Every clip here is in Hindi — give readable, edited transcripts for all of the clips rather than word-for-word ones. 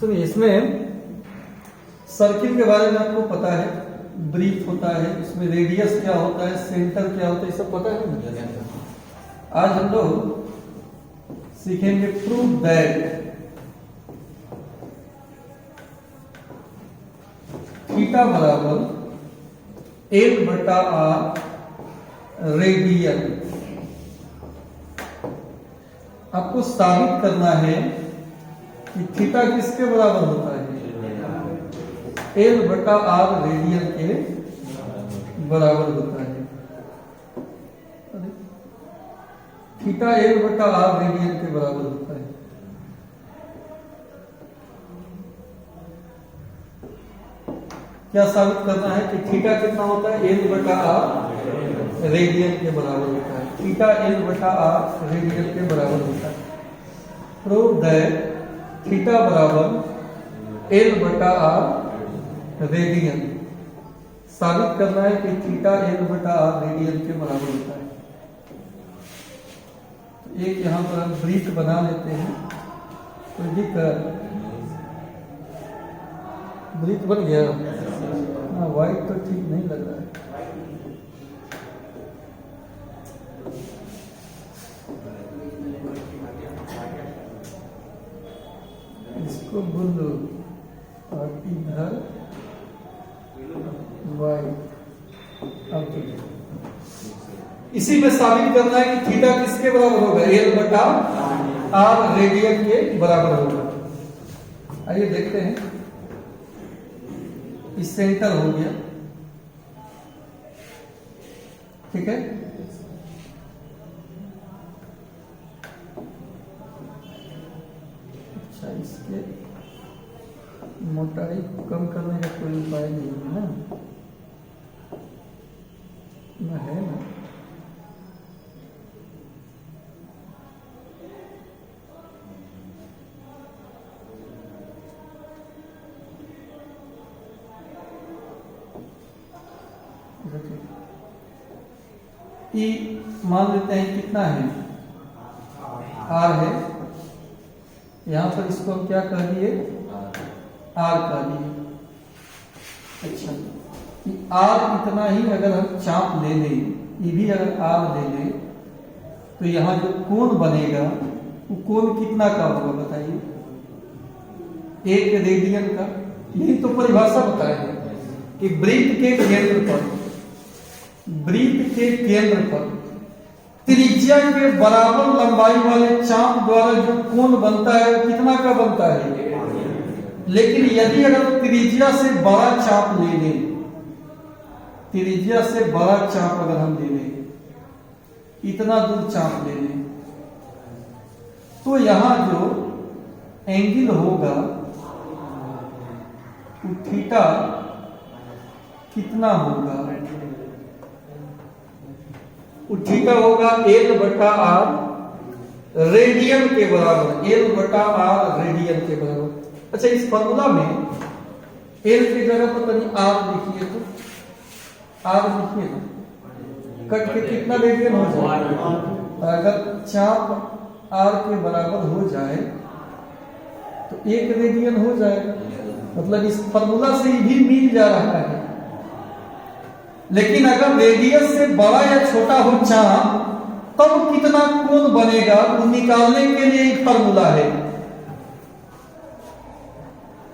सुनिए, इसमें सर्किल के बारे में आपको पता है, ब्रीफ होता है, इसमें रेडियस क्या होता है, सेंटर क्या होता है, ये सब पता है मुझे। आज हम लोग सीखेंगे प्रूव दैट थीटा बराबर एल बटा आर रेडियन। आपको साबित करना है कि थीटा किसके बराबर होता है, एल बटा आर रेडियन के बराबर होता है। थीटा एल बटा आर रेडियन के बराबर होता है। क्या साबित करना है कि थीटा कितना होता है, एल बटा आर रेडियन के बराबर होता है। थीटा एल बटा आर रेडियन के बराबर होता है। प्रूव दैट थीटा बराबर एल बटा आर रेडियन। साबित करना है कि थीटा एल बटा आर रेडियन के बराबर होता है। तो एक यहां पर हम ब्रीफ बना लेते हैं। तो दिक्कत ब्रीफ बन गया ना, वाइट तो ठीक नहीं लग रहा है। इसको ब्लू और इधर वाइट। इसी में साबित करना है कि थीटा किसके बराबर होगा, एल बटा आर रेडियन के बराबर होगा। आइए देखते हैं। इस सेंटर हो गया, ठीक है। अच्छा, इसके मोटाई को कम करने का कोई उपाय नहीं है ना, है ना। ई मान लेते हैं कितना है, आर है। यहां पर इसको हम क्या कह दिए, आर कह दिए। अच्छा, आर इतना ही अगर हम चाप ले लें, ये भी अगर आर ले लें, तो यहां जो कोण बनेगा वो कोण कितना का होगा बताइए, 1 रेडियन का। यही तो परिभाषा बताया है कि वृत्त के केंद्र पर, वृत्त के केंद्र पर त्रिज्या के बराबर लंबाई वाले चाप द्वारा जो कोण बनता है वो कितना का बनता है। लेकिन यदि अगर त्रिज्या से बड़ा चाप ले लें, त्रिज्या से बड़ा चाप अगर हम ले लें, इतना दूर चाप ले लें, तो यहां जो एंगल होगा वो थीटा कितना होगा, थीटा होगा एल बटा आर रेडियन के बराबर, एल बटा आर रेडियन के बराबर। अच्छा, इस फॉर्मूला में एल की जगह पर तनी आर लिखिए, तो आर लिखिए ना, कट के कितना रेडियन हो जाएगा। अगर चाप आर के बराबर हो जाए तो 1 रेडियन हो जाएगा। मतलब इस फॉर्मूला से भी मिल जा रहा है। लेकिन अगर रेडियस से बड़ा या छोटा हो चाप, तब कितना कोण बनेगा वो निकालने के लिए एक फॉर्मूला है।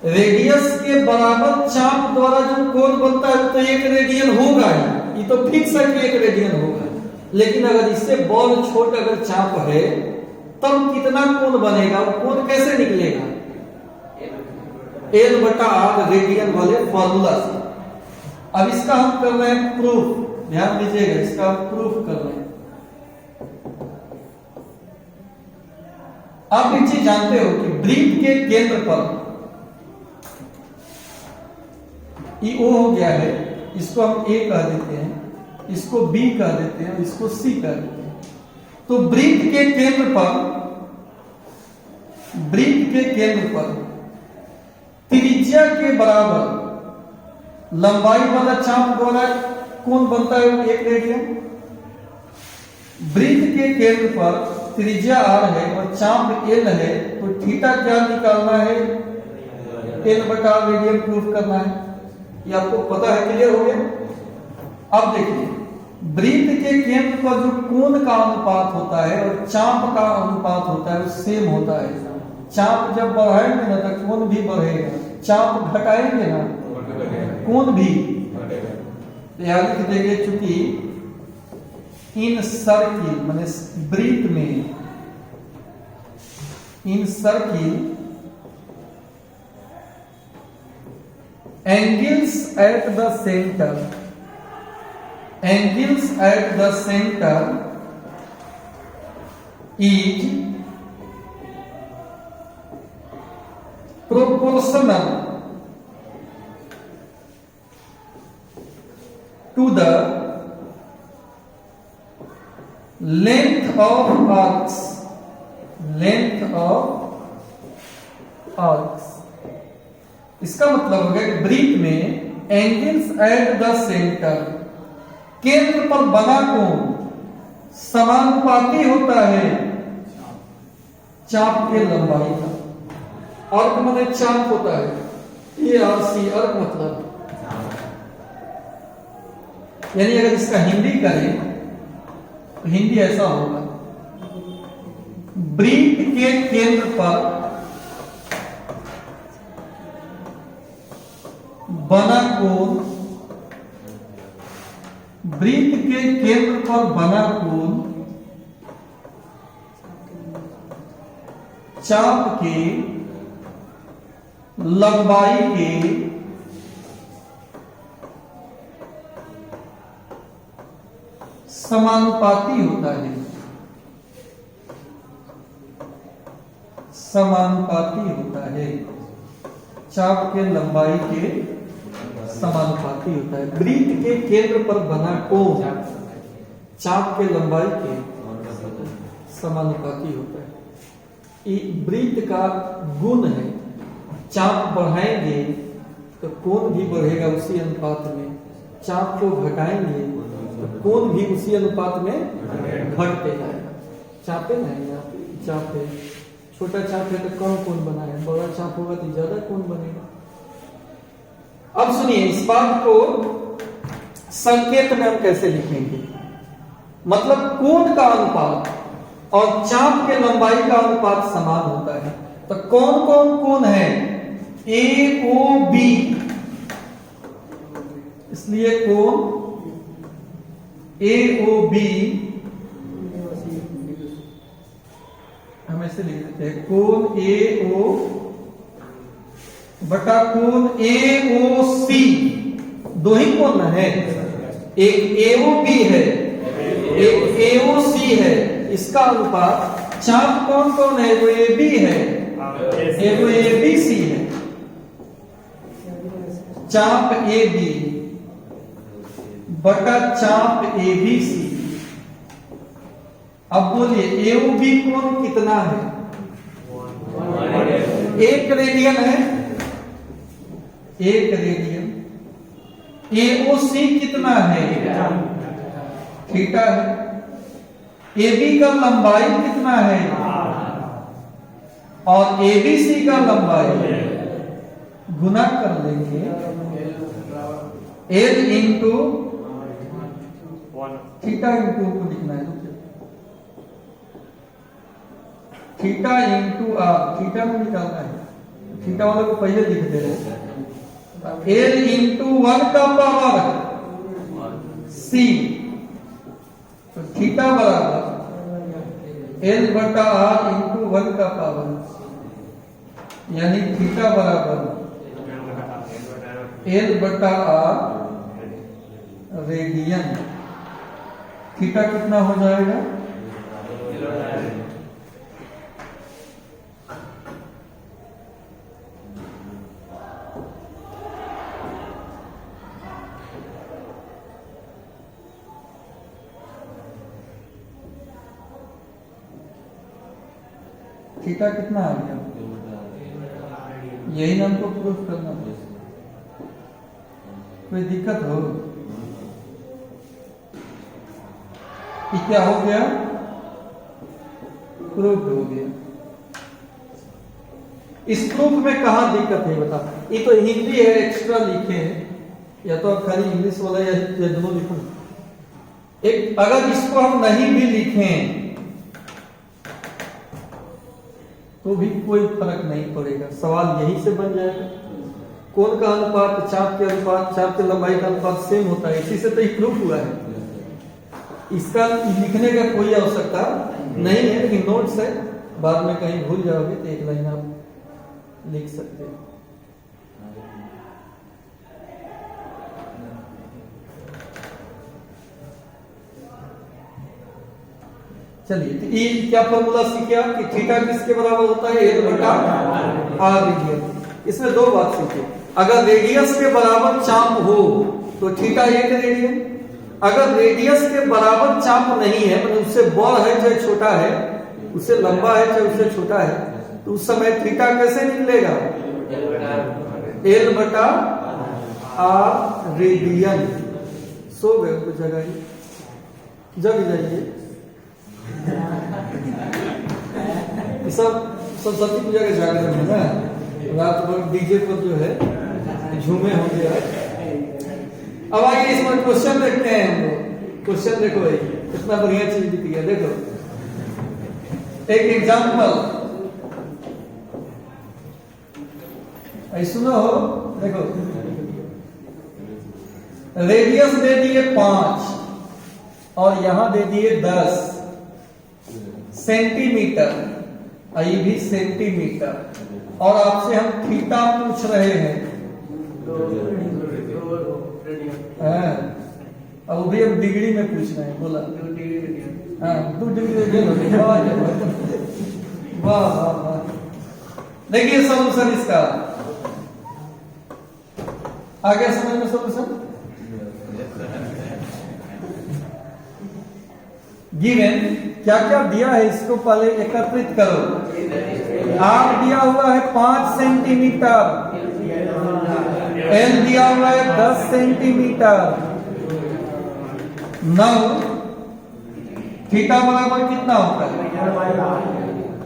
रेडियस के बराबर चाप द्वारा जो कोण बनता है तो 1 रेडियन होगा ही, ये तो फिक्स है कि 1 रेडियन होगा। लेकिन अगर इससे बहुत छोटा अगर चाप है तब कितना कोण बनेगा, वो कोण कैसे निकलेगा, एल बटा आर रेडियन वाले फॉर्मूला से। अब इसका हम कर रहे हैं प्रूफ, ध्यान दीजिएगा, इसका हम प्रूफ कर रहे हैं। आप एक चीज जानते हो कि वृत्त के केंद्र पर ई ओ हो गया है, इसको हम ए कह देते हैं, इसको बी कह देते हैं, इसको सी कह देते हैं। तो वृत्त के केंद्र पर, वृत्त के केंद्र पर त्रिज्या के बराबर लंबाई वाला चाप द्वारा कोण बनता है 1 रेडियन। वृत्त के केंद्र पर त्रिज्या r है और चाप l है, तो थीटा क्या निकालना है, L/R रेडियन प्रूफ करना है। ये आपको पता है, क्लियर हो गया। अब देखिए वृत्त के केंद्र पर जो कोण का अनुपात होता है और चाप का अनुपात होता है वो सेम होता है। चाप जब बढ़ाएंगे ना तो कोण भी बढ़ेगा, चाप घटाएंगे ना कोण भी। यहाँ लिख देंगे चूंकि इन सर्किल माने वृत्त में, इन circle angles at the center, angles at the center is proportional to the length of arcs, length of arcs। इसका मतलब हो गया कि वृत्त में एंगल्स एट द सेंटर, केंद्र पर बना कोण समानुपाती होता है चाप के लंबाई का। अर्क माने चाप होता है, ये आरसी अर्क मतलब। यानी अगर इसका हिंदी करें तो हिंदी ऐसा होगा, वृत्त के केंद्र पर बना कोण, वृत्त के केंद्र पर बना कोण चाप के लंबाई के समानुपाती होता है, समानुपाती होता है, चाप के लंबाई के समानुपाती होता है। वृत्त के केंद्र पर बना कोण चाप के लंबाई के समानुपाती होता है। ये वृत्त का गुण है, चाप बढ़ाएंगे तो कोण भी बढ़ेगा उसी अनुपात में, चाप को घटाएंगे तो कोण भी उसी अनुपात में घटते जाएगा। चापे नहीं, यहाँ पे चाप है, छोटा चाप है तो कम कोण बना है, बड़ा चाप होगा तो ज्यादा कोण बनेगा। अब सुनिए इस बात को संकेत में हम कैसे लिखेंगे, मतलब कोण का अनुपात और चाप के लंबाई का अनुपात समान होता है। तो कौन कौन कोण है? ए ओ बी, इसलिए कोण ए ओ बी हम ऐसे लिख देते हैं, कोण ए ओ बटा कोण ए ओ सी। दो ही कोण है, एक ए ओ बी है, एक ए ओ सी है। इसका अनुपात चाप कौन कौन है? वो ए बी है, वो ए बी सी है। चाप ए बी बटा चाप ए बी सी। अब बोलिए ए ओ बी कोण कितना है? 1 रेडियन है, 1 रेडियन। ए ओ सी कितना है? थीटा है। ए बी का लंबाई कितना है? और ए बी सी का लंबाई गुना कर लेंगे एल इंटू थीटा इंटू को लिखना है, थीटा इंटू आर, थीटा में निकालना है, थीटा वाले को पहले लिख दे रहे। एल इंटू 1 का पावर सी, तो थीटा बराबर एल बटा आर इंटू 1 का पावर, यानी थीटा बराबर एल बटा आर रेडियन। थीटा कितना हो जाएगा? थीटा कितना आ गया? यही नाम को प्रूफ करना। कोई दिक्कत हो? ये क्या हो गया? प्रूफ हो गया। इस प्रूफ में कहाँ दिक्कत है बता। ये तो हिंदी है, एक्स्ट्रा लिखे हैं, या तो खाली इंग्लिश वाला या दोनों लिखो। एक अगर इसको हम नहीं भी लिखें तो भी कोई फर्क नहीं पड़ेगा, सवाल यही से बन जाएगा। कोण का अनुपात चाप के अनुपात, चाप के लंबाई का अनुपात सेम होता है, इसी से तो ये प्रूफ हुआ है। इसका लिखने का कोई आवश्यकता नहीं है, लेकिन नोट्स है, बाद में कहीं भूल जाओगे तो एक लाइन आप लिख सकते हो। चलिए, तो ये क्या फॉर्मूला सीखे आप कि थीटा किसके बराबर होता है, एल बटा आर रेडियन। इसमें दो बात सीखे, अगर रेडियस के बराबर चाप हो तो थीटा 1 रेडियन, अगर रेडियस के बराबर चाप नहीं है, मतलब उससे बड़ा है चाहे छोटा है, उससे लंबा है चाहे उससे छोटा है, तो उस समय थीटा कैसे निकलेगा, एल बटा आर रेडियन। सो गए तो जगह जग जाइए। सब सरस्वती पूजा के जागरण है ना, रात भर डीजे पर जो है झूमे होंगे। अब आइए इसमें क्वेश्चन देखते हैं हम लोग। क्वेश्चन देखो, कितना बढ़िया चीज दिख गया। देखो एक एग्जाम्पल सुनो हो, देखो रेडियस दे दिए 5 और यहां दे दिए 10 सेंटीमीटर, ये भी सेंटीमीटर, और आपसे हम थीटा पूछ रहे हैं। अब भी हम डिग्री में पूछ रहे हैं, बोला 2 डिग्री। वाह वाह वाह। देखिए सॉल्यूशन इसका आ गया समझ में। सॉल्यूशन गिवन क्या क्या दिया है, इसको पहले एकत्रित करो। आर दिया हुआ है 5 सेंटीमीटर, एल दिया हुआ है 10 सेंटीमीटर। 9 थीटा बराबर कितना होता है,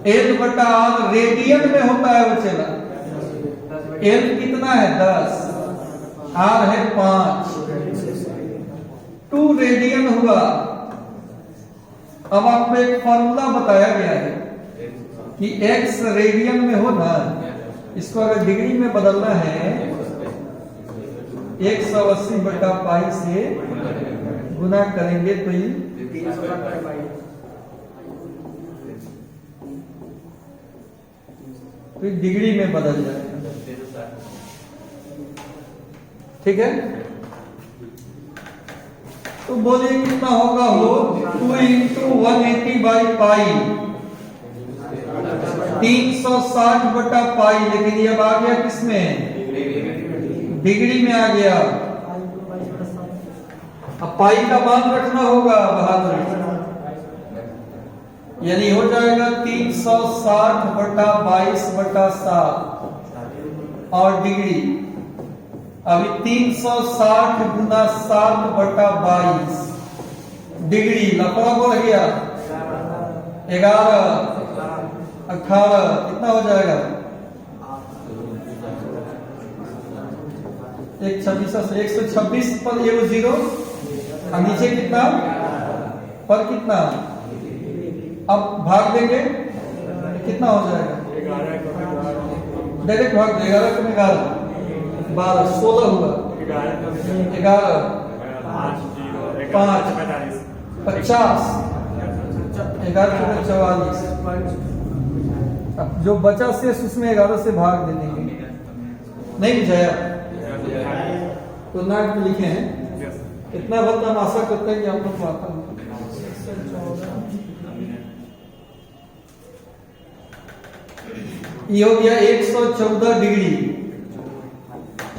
एल बटा आर रेडियन में होता है वो चला। एल कितना है 10, आर है 5, 2 रेडियन हुआ। अब आपको एक फॉर्मूला बताया गया है कि x रेडियन में हो ना, इसको अगर डिग्री में बदलना है 180 बटा पाई से गुना करेंगे तो ये डिग्री में बदल जाएगा। ठीक है, तो बोलिए कितना होगा वो 2 इंटू 180 बाई पाई, 360 बटा पाई। लेकिन ये अब आ गया किसमें, डिग्री में आ गया। अब पाई का मान रखना होगा बहादुर, यानी हो जाएगा 360 बटा 22 बटा 7 और डिग्री। अभी 360 गुना 7 बटा 22 डिग्री, लफड़ा बढ़ गया 11, 18 कितना हो जाएगा, 126 पर ये 0 और नीचे कितना पर कितना। अब भाग देंगे कितना हो जाएगा, डायरेक्ट भाग देगा 11 12 16 हुआ, 11 5 50 11 44। अब जो बचा शेष उसमें 11 से भाग दे देंगे। नहीं बुझाया तो नाक में लिखे हैं। इतना वक्त हम आशा करते हैं कि आप लोग को आता है। ये हो गया 114 डिग्री,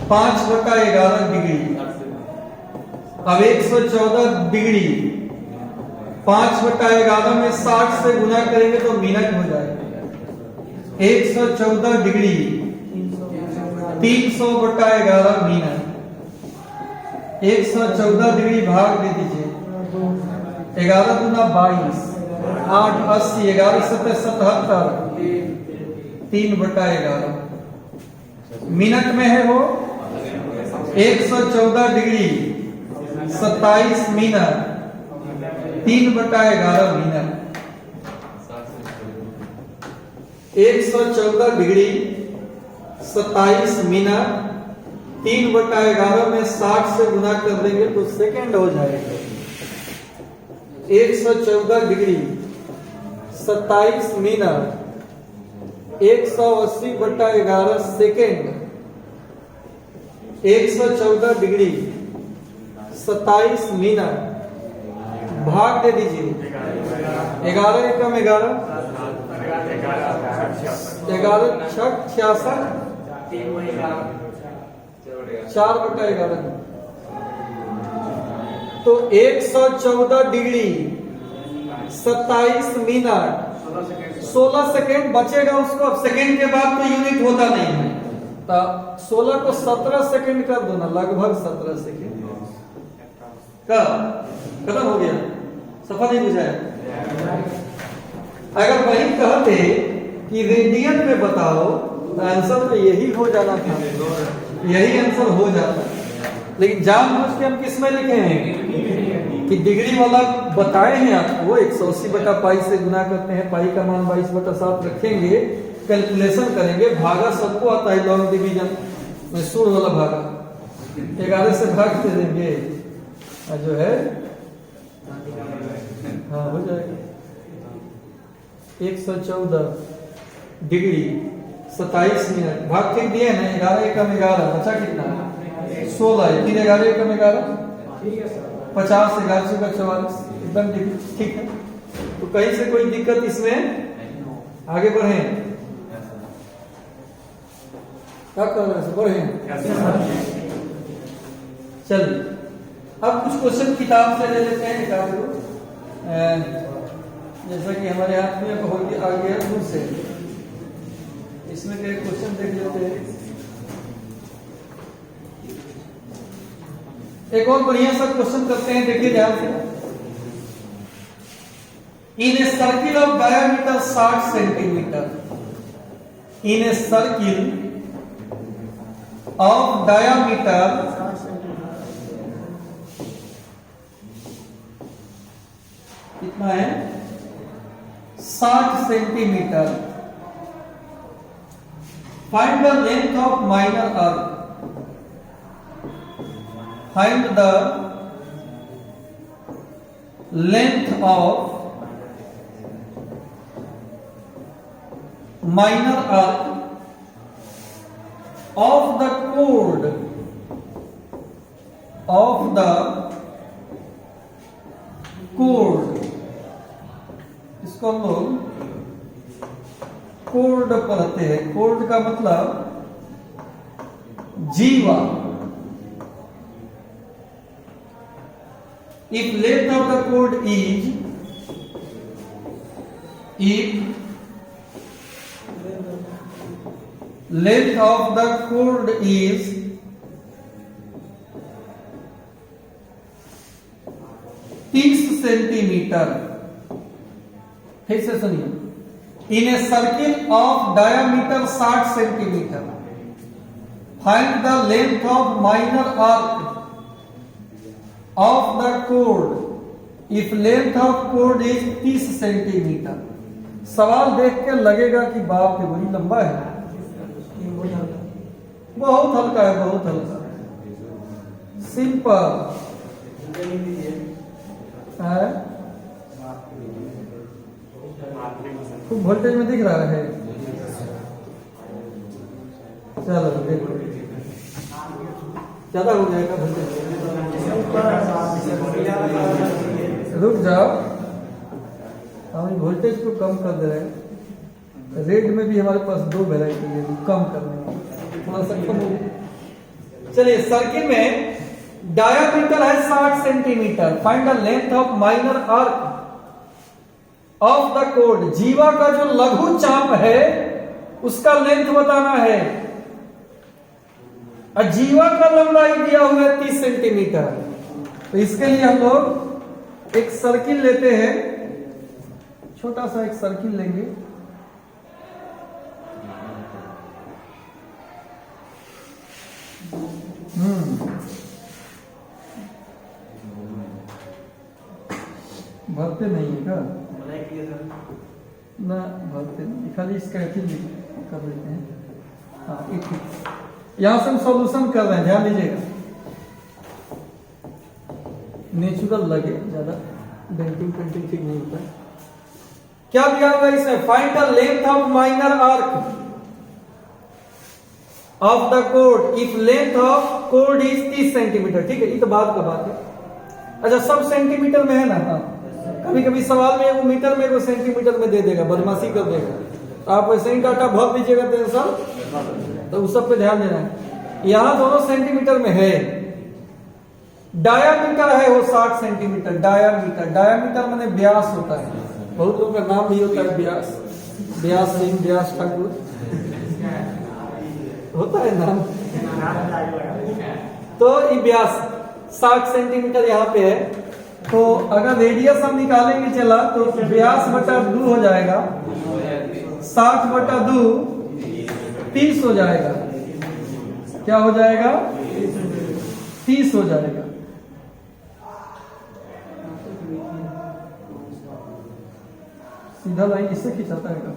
5 बटा 11 डिग्री। अब 114 डिग्री 5 बटा 11 में 60 से गुना करेंगे तो मिनट हो जाएगा। 114 डिग्री 300 बटा 11 मिनट। 114 डिग्री भाग दे दीजिए, 11 गुना 22 8 80, 11 77 3/11 मिनट में है वो 114 degree 27 minute 3/11 minute 114 degree 27 minute 3/11 में 60 से गुना कर देंगे तो सेकंड हो जाएगा। 114 degree 27 minute 180/11 second 114 degree 27 minute भाग दे दीजिए 11 एकम 11 11 छक 66 4/11 तो 114 डिग्री 27 मिनट 16 सेकेंड बचेगा उसको। अब सेकेंड के बाद तो यूनिट होता नहीं है तो 16 को 17 सेकेंड कर दो ना, लगभग 17 सेकेंड का खत्म हो गया। सफा नहीं बुझाया। अगर वही कहते कि रेडियन में बताओ तो आंसर तो यही हो जाना था, यही आंसर हो जाता। लेकिन जानबूझ के हम किस में लिखे हैं कि डिग्री वाला बताए हैं आपको 180/पाई से गुना करते हैं, पाई का मान 22/7 रखेंगे, कैलकुलेशन करेंगे, भागा सबको आता है लॉन्ग डिवीजन में सूर वाला भागा 11 से भाग दे देंगे जो है हाँ हो जाएगा। 114 डिग्री 27 मिनट भाग ठीक दिए ना 11 एकम 11 बचा कितना 16 3 11 एकम 11 50 11 से 44 एकदम ठीक है। तो कहीं से कोई दिक्कत इसमें आगे बढ़े क्या कर रहे हैं बढ़े चलिए। अब कुछ क्वेश्चन किताब से ले लेते हैं किताब को जैसा कि हमारे हाथ में बहुत आ गया दूर से इसमें के क्वेश्चन देख लेते हैं। एक और बढ़िया सा क्वेश्चन करते हैं, देखिए ध्यान से। In a circle of diameter 60 centimetre, in a circle of diameter कितना है 60 centimetre, find the length of minor arc, find the length of minor arc of the chord इसको हम लोग कोर्ड पढ़ते हैं। कोर्ड का मतलब जीवा। If length of the chord is length of the chord is 30 centimetre, फिर से सुनिए, in a circle of diameter 60 centimetre, find the length of minor arc of the chord if length of chord is 30 centimetre. सवाल देख के लगेगा कि बाप रे बड़ी लंबा है, बहुत हल्का है, बहुत हल्का सिंपल है। खूब वोल्टेज में दिख रहा है। चलो देखो ज्यादा हो जाएगा वोल्टेज, रुक जाओ, हम वोल्टेज को कम कर दे रहे हैं। रेड में भी हमारे पास 2 वैरायटी है कम करने, थोड़ा सा कम हो। चलिए सर्किल में डायामीटर है 60 centimetre, find the length of minor arc of the code. जीवा का जो लघु चाप है उसका लेंथ बताना है, और जीवा का लंबाई दिया हुआ है 30 सेंटीमीटर। तो इसके लिए हम लोग एक सर्किल लेते हैं, छोटा सा एक सर्किल लेंगे। नहीं है क्या ना भरते नहीं, खाली इसका कर देते हैं। हाँ ये ठीक। यहाँ से हम सॉल्यूशन कर रहे हैं, ध्यान दीजिएगा, नेचुरल लगे, ज्यादा डेंटिंग पेंटिंग ठीक नहीं होता है। क्या दिया हुआ इसमें? Find the length of minor arc of the code if length of code is 30 centimetre. ठीक है, ये तो बाद का बात है। अच्छा, सब सेंटीमीटर में है ना? हाँ, कभी कभी सवाल में वो मीटर में, वो सेंटीमीटर में दे देगा, बदमाशी कर देगा, तो आप वैसे ही डाटा भर दीजिएगा टेंशन, तो उस सब पे ध्यान देना है। यहां दोनों सेंटीमीटर में है। डायामीटर है वो 60 सेंटीमीटर। डायामीटर माने व्यास होता है, बहुत लोगों का नाम भी होता है व्यास, व्यास सिंह, व्यास ठाकुर होता है नाम। तो ये व्यास 60 सेंटीमीटर यहाँ पे है। तो अगर रेडियस हम निकालेंगे चला तो व्यास बटा 2 हो जाएगा, 60 बटा 2 30 हो जाएगा। क्या हो जाएगा? 30 हो जाएगा। सीधा लाइन इससे खिंचाता है क्या?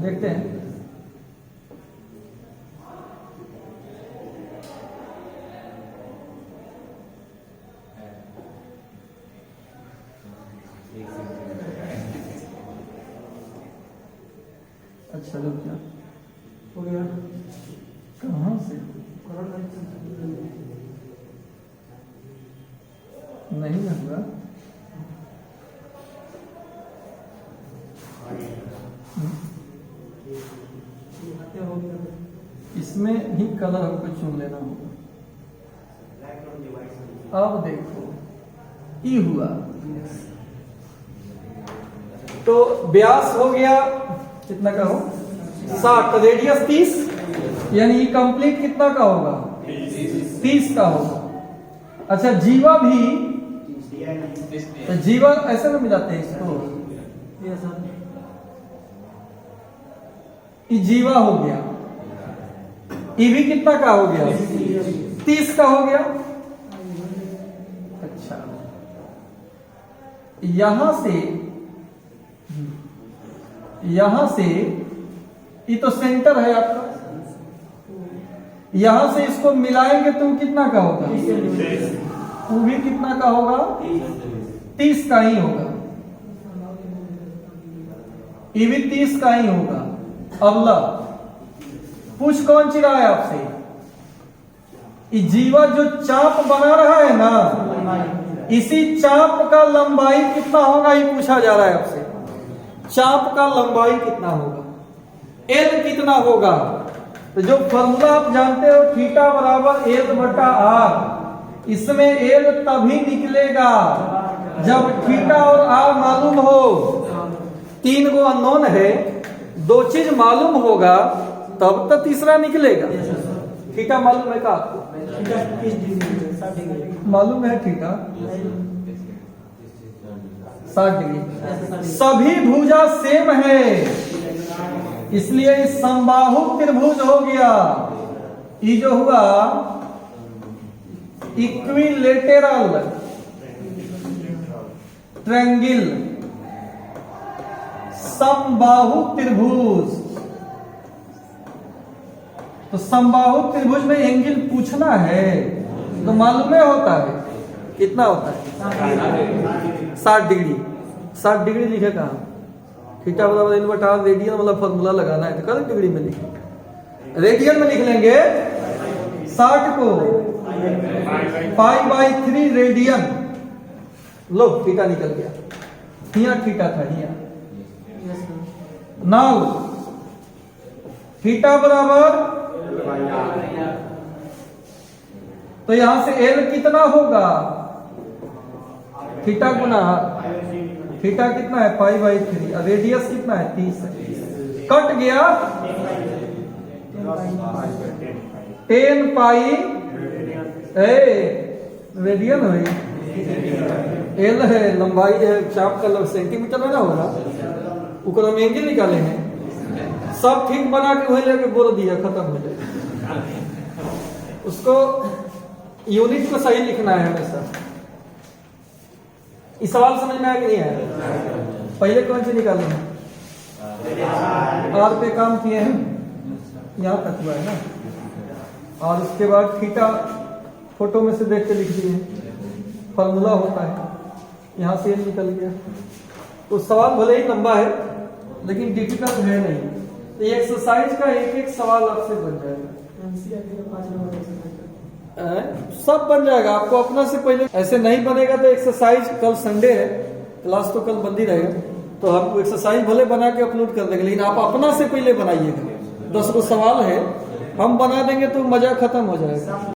देखते हैं। अच्छा लोग क्या हो गया? कहाँ से नहीं हुआ? इसमें ही कलर हमको चुन लेना होगा। अब देखो ई हुआ, तो व्यास हो गया कितना का हो? 60। रेडियस 30, यानी कंप्लीट कितना का होगा? 30 का होगा। अच्छा, जीवा भी, तो जीवा ऐसे में मिलाते हैं इसको, ये जीवा हो गया। ये भी कितना का हो गया? 30 का हो गया। अच्छा, यहां से ये तो सेंटर है आपका, यहां से इसको मिलाएंगे तो कितना का होगा? वो भी कितना का होगा? 30 का ही होगा। ये भी 30 का ही होगा। अब ला, पूछ कौन ची रहा है आपसे? ये जीवा जो चाप बना रहा है ना, इसी चाप का लंबाई कितना होगा ये पूछा जा रहा है आपसे। चाप का लंबाई कितना होगा? एल कितना होगा? तो जो फॉर्मूला आप जानते हो, थीटा बराबर एल बटा आर। इसमें एल तभी निकलेगा जब थीटा और आर मालूम हो। 3 गो अननोन है, 2 चीज मालूम होगा तब तो तीसरा निकलेगा। थीटा मालूम है का? मालूम है थीटा 60 डिग्री। सभी भुजा सेम है, इसलिए समबाहु त्रिभुज हो गया। ये जो हुआ इक्विलेटरल ट्रायंगल, समबाहु त्रिभुज। तो समबाहु त्रिभुज में एंगल पूछना है तो मालूम होता है कितना होता है? 60 डिग्री। 60 डिग्री लिखे कहा? थीटा बराबर एल बटा आर, रेडियन वाला फॉर्मूला लगाना है तो करेक्ट डिग्री में लिखेंगे। रेडियन में लिख लेंगे 60 को π/3 रेडियन। लो थीटा निकल गया, हिया थीटा था हिया। नाउ थीटा बराबर, तो यहां से एल कितना होगा? थीटा गुना थीटा कितना है? π/3। रेडियस कितना है? 30 है। कट गया 10 पाई रेडियन हुई। एल है लंबाई है, चाप का सेंटीमीटर में ना होगा, उसको हम एंगल निकाले हैं। सब ठीक बना के वही लेके बोल दिया, खत्म हो जाए। उसको यूनिट को सही लिखना है हमेशा। इस सवाल समझ में आया कि नहीं आया? पहले कौन सी निकाले हैं? आर पे काम किए हैं, यहाँ तक हुआ है ना। और उसके बाद थीटा फोटो में से देख के लिख दिए, फॉर्मूला होता है, यहाँ से निकल गया। तो सवाल भले ही लंबा है लेकिन डिफिकल्ट है नहीं। तो ये एक्सरसाइज का एक एक सवाल आपसे बन जाएगा, सब बन जाएगा। आपको अपना से पहले ऐसे नहीं बनेगा तो एक्सरसाइज, कल संडे है, क्लास तो कल बंद ही रहेगा, तो हम एक्सरसाइज भले बना के अपलोड कर देंगे, लेकिन आप अपना से पहले बनाइएगा। 10 गो सवाल है, हम बना देंगे तो मजा खत्म हो जाएगा।